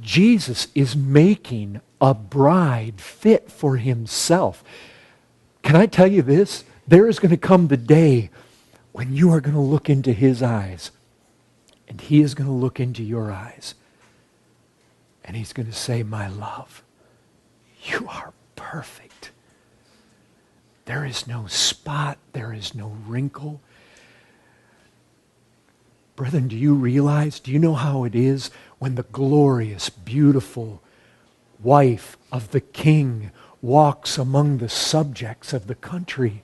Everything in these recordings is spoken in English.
Jesus is making a bride fit for Himself. Can I tell you this? There is going to come the day when you are going to look into His eyes, and He is going to look into your eyes, and He's going to say, my love, you are perfect. There is no spot, there is no wrinkle. Brethren, do you realize, do you know how it is when the glorious, beautiful wife of the king walks among the subjects of the country?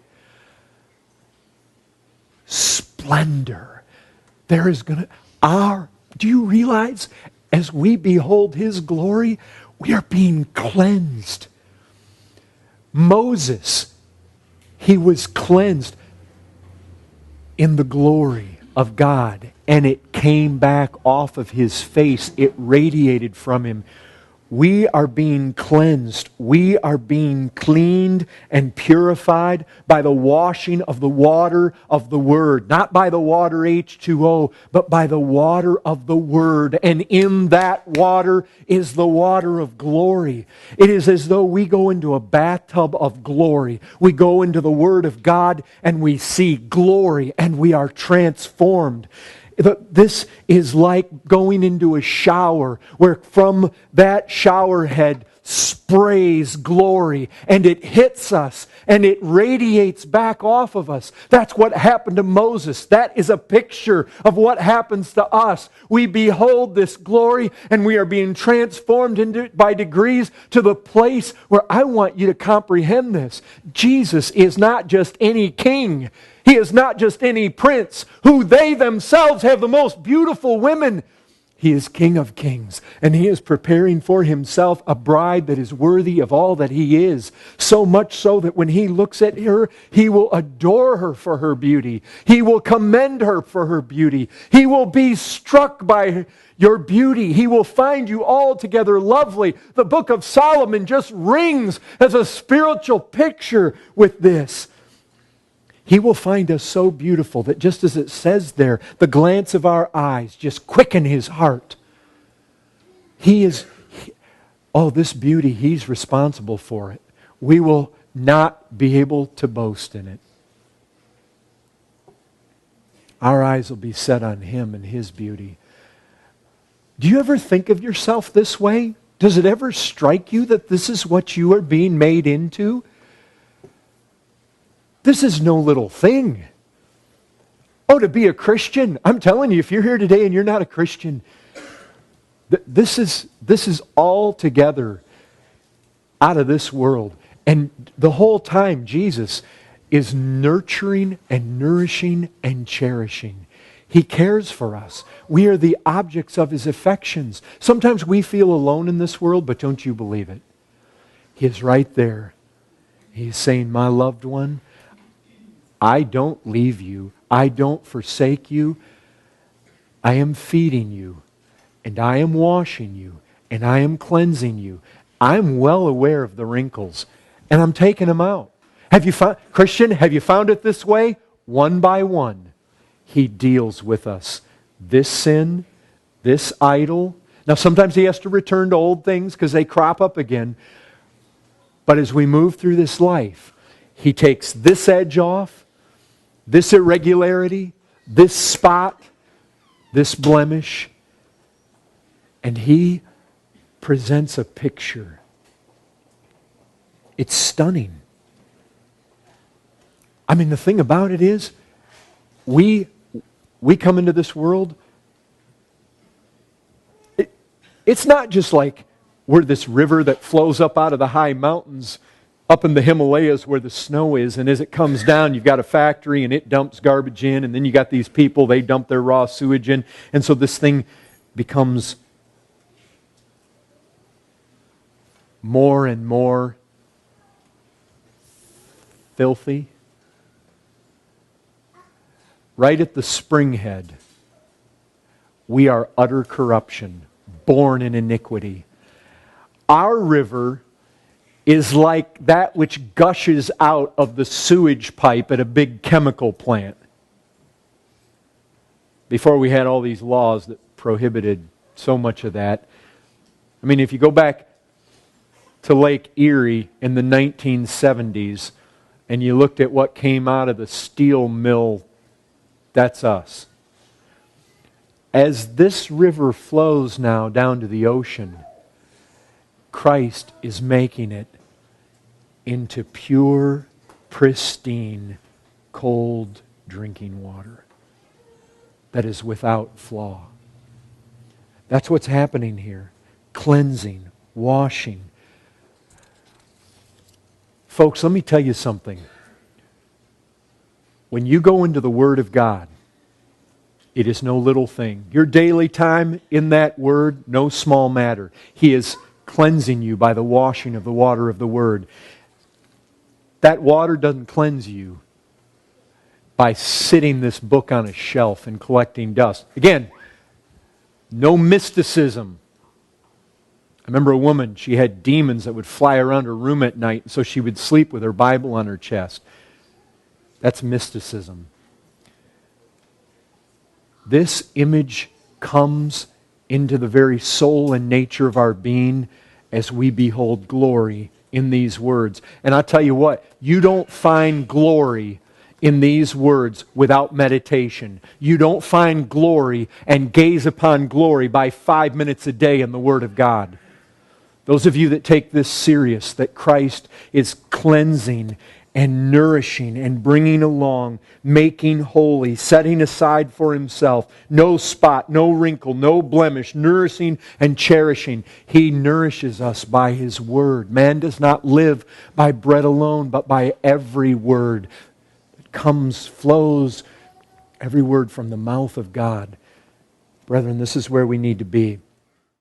Splendor. There is going to, do you realize, as we behold His glory, we are being cleansed. Moses, he was cleansed in the glory of God, and it came back off of his face. It radiated from him. We are being cleansed. We are being cleaned and purified by the washing of the water of the Word. Not by the water H2O, but by the water of the Word. And in that water is the water of glory. It is as though we go into a bathtub of glory. We go into the Word of God and we see glory and we are transformed. This is like going into a shower where from that shower head sprays glory and it hits us and it radiates back off of us. That's what happened to Moses. That is a picture of what happens to us. We behold this glory and we are being transformed by degrees to the place where I want you to comprehend this. Jesus is not just any king. He is not just any prince who they themselves have the most beautiful women. He is King of kings, and He is preparing for Himself a bride that is worthy of all that He is. So much so that when He looks at her, He will adore her for her beauty. He will commend her for her beauty. He will be struck by your beauty. He will find you altogether lovely. The book of Solomon just rings as a spiritual picture with this. He will find us so beautiful that just as it says there, the glance of our eyes just quicken His heart. This beauty, He's responsible for it. We will not be able to boast in it. Our eyes will be set on Him and His beauty. Do you ever think of yourself this way? Does it ever strike you that this is what you are being made into? This is no little thing. Oh, to be a Christian. I'm telling you, if you're here today and you're not a Christian, this is altogether out of this world. And the whole time, Jesus is nurturing and nourishing and cherishing. He cares for us. We are the objects of His affections. Sometimes we feel alone in this world, but don't you believe it? He is right there. He's saying, my loved one, I don't leave you. I don't forsake you. I am feeding you, and I am washing you, and I am cleansing you. I'm well aware of the wrinkles, and I'm taking them out. Christian, have you found it this way? One by one, He deals with us. This sin, this idol. Now, sometimes He has to return to old things because they crop up again. But as we move through this life, He takes this edge off, this irregularity, this spot, this blemish, and He presents a picture. It's stunning. I mean, the thing about it is, we come into this world, it's not just like we're this river that flows up out of the high mountains up in the Himalayas where the snow is, and as it comes down, you've got a factory and it dumps garbage in, and then you got these people, they dump their raw sewage in, and so this thing becomes more and more filthy. Right at the springhead, we are utter corruption, born in iniquity. Our river is like that which gushes out of the sewage pipe at a big chemical plant. Before we had all these laws that prohibited so much of that, I mean, if you go back to Lake Erie in the 1970s and you looked at what came out of the steel mill, that's us. As this river flows now down to the ocean, Christ is making it into pure, pristine, cold drinking water that is without flaw. That's what's happening here. Cleansing, washing. Folks, let me tell you something. When you go into the Word of God, it is no little thing. Your daily time in that Word, no small matter. He is cleansing you by the washing of the water of the Word. That water doesn't cleanse you by sitting this book on a shelf and collecting dust. Again, no mysticism. I remember a woman, she had demons that would fly around her room at night, so she would sleep with her Bible on her chest. That's mysticism. This image comes into the very soul and nature of our being as we behold glory in these words. And I tell you what, you don't find glory in these words without meditation. You don't find glory and gaze upon glory by 5 minutes a day in the Word of God. Those of you that take this serious, that Christ is cleansing and nourishing and bringing along, making holy, setting aside for Himself, no spot, no wrinkle, no blemish, nourishing and cherishing. He nourishes us by His Word. Man does not live by bread alone, but by every word that comes, flows, every word from the mouth of God. Brethren, this is where we need to be.